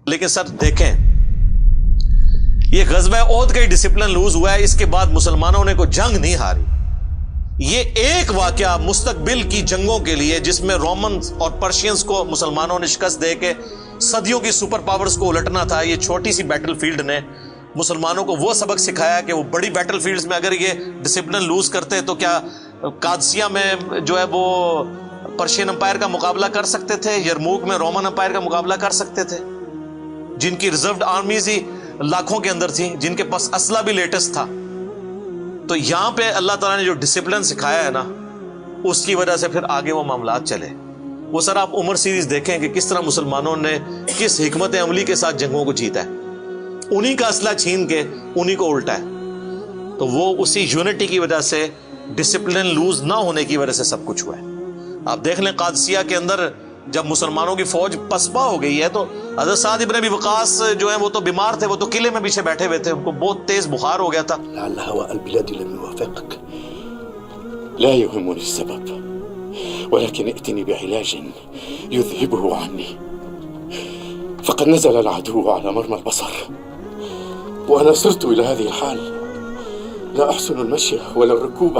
لیکن سر دیکھیں، یہ غزوہ احد کا ہی ڈسپلن لوز ہوا ہے، اس کے بعد مسلمانوں نے کوئی جنگ نہیں ہاری۔ یہ ایک واقعہ مستقبل کی جنگوں کے لیے، جس میں رومنز اور پرشینز کو مسلمانوں نے شکست دے کے صدیوں کی سپر پاورز کو الٹنا تھا، یہ چھوٹی سی بیٹل فیلڈ نے مسلمانوں کو وہ سبق سکھایا کہ وہ بڑی بیٹل فیلڈز میں اگر یہ ڈسپلن لوز کرتے تو کیا قادسیہ میں جو ہے وہ پرشین امپائر کا مقابلہ کر سکتے تھے، یرموک میں رومن امپائر کا مقابلہ کر سکتے تھے، جن کی ریزروڈ آرمیز ہی لاکھوں کے اندر تھیں، جن کے پاس اسلحہ بھی لیٹسٹ تھا۔ تو یہاں پہ اللہ تعالیٰ نے جو ڈسپلن سکھایا ہے نا، اس کی وجہ سے پھر آگے وہ معاملات چلے۔ وہ سر آپ عمر سیریز دیکھیں کہ کس طرح مسلمانوں نے کس حکمت عملی کے ساتھ جنگوں کو جیتا ہے، انہی کا اسلحہ چھین کے انہی کو الٹا ہے۔ تو وہ اسی یونٹی کی وجہ سے، ڈسپلن لوز نہ ہونے کی وجہ سے سب کچھ ہوا ہے۔ آپ دیکھ لیں قادسیہ کے اندر جب مسلمانوں کی فوج پسپا ہو گئی ہے تو حضرت سعد ابن ابی وقاص جو ہیں وہ تو بیمار تھے، وہ تو قلعے میں پیچھے بیٹھے ہوئے تھے، ان کو بہت تیز بخار ہو گیا تھا۔ لعل هواء البلاد لم يوافقك، لا يهمني السبب، ولكن ائتني بعلاج يذهبه عني، فقد نزل العدو على مرمى البصر، وأنا صرت إلى هذه الحال لا أحسن المشي ولا الركوب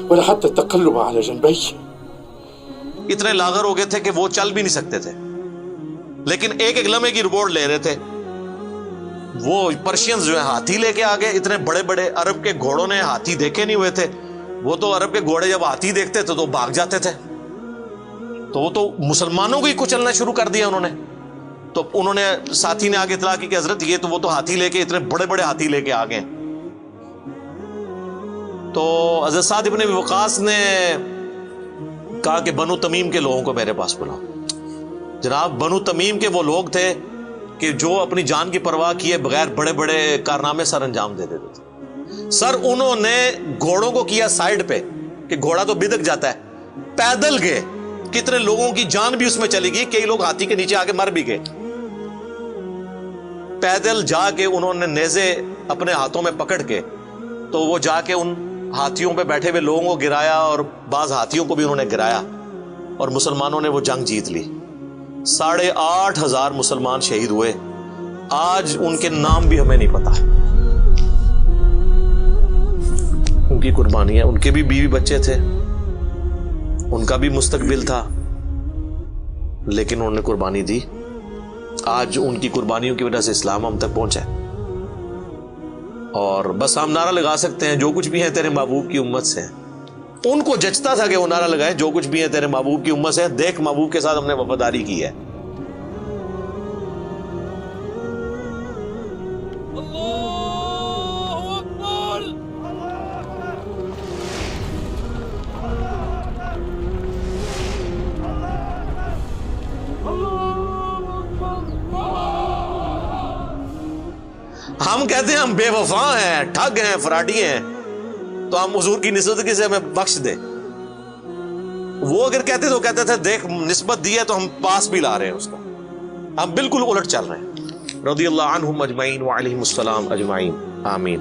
ولا حتى التقلب على جنبي۔ اتنے لاغر ہو گئے تھے کہ وہ چل بھی نہیں سکتے تھے، لیکن ایک ایک لمحے کی رپورٹ لے رہے تھے۔ وہ پرشینز جو ہیں ہاتھی لے کے آگے، اتنے بڑے بڑے عرب کے گھوڑوں نے ہاتھی دیکھے نہیں ہوئے تھے، وہ تو عرب کے گھوڑے جب ہاتھی دیکھتے تھے تو بھاگ جاتے تھے، تو وہ تو مسلمانوں کو ہی کچلنا شروع کر دیا انہوں نے۔ تو انہوں نے ساتھی نے آگے اطلاع کی کہ حضرت یہ تو وہ تو ہاتھی لے کے، اتنے بڑے بڑے ہاتھی لے کے آگے۔ تو حضرت سعد ابن ابی وقاص نے کہا کہ بنو تمیم کے لوگوں کو میرے پاس بلاؤ۔ جناب بنو تمیم کے وہ لوگ تھے کہ جو اپنی جان کی پرواہ کیے بغیر بڑے بڑے کارنامے سر انجام دے دیتے تھے۔ سر انہوں نے گھوڑوں کو کیا سائیڈ پہ کہ گھوڑا تو بدک جاتا ہے، پیدل گئے، کتنے لوگوں کی جان بھی اس میں چلی گئی، کئی لوگ ہاتھی کے نیچے آ کے مر بھی گئے۔ پیدل جا کے انہوں نے نیزے اپنے ہاتھوں میں پکڑ کے تو وہ جا کے ان ہاتھیوں پہ بیٹھے ہوئے لوگوں کو گرایا، اور بعض ہاتھیوں کو بھی انہوں نے گرایا، اور مسلمانوں نے وہ جنگ جیت لی۔ 8,500 مسلمان شہید ہوئے۔ آج ان کے نام بھی ہمیں نہیں پتا، ان کی قربانیاں، ان کے بھی بیوی بچے تھے، ان کا بھی مستقبل تھا، لیکن انہوں نے قربانی دی۔ آج ان کی قربانیوں کی وجہ سے اسلام ہم تک پہنچا ہے۔ اور بس ہم نعرہ لگا سکتے ہیں جو کچھ بھی ہیں تیرے محبوب کی امت سے ہیں۔ ان کو جچتا تھا کہ وہ نعرہ لگائیں جو کچھ بھی ہیں تیرے محبوب کی امت سے، دیکھ محبوب کے ساتھ ہم نے وفاداری کی ہے۔ ہم کہتے ہیں ہم بے وفا ہیں، ٹھگ ہیں، فراڈی ہیں، تو ہم حضور کی نسبت سے ہمیں بخش دے۔ وہ اگر کہتے تو کہتے تھے دیکھ نسبت دی ہے تو ہم پاس بھی لا رہے ہیں اس کو، ہم بالکل الٹ چل رہے ہیں۔ رضی اللہ عنہم اجمعین وعلیہم السلام اجمعین، آمین۔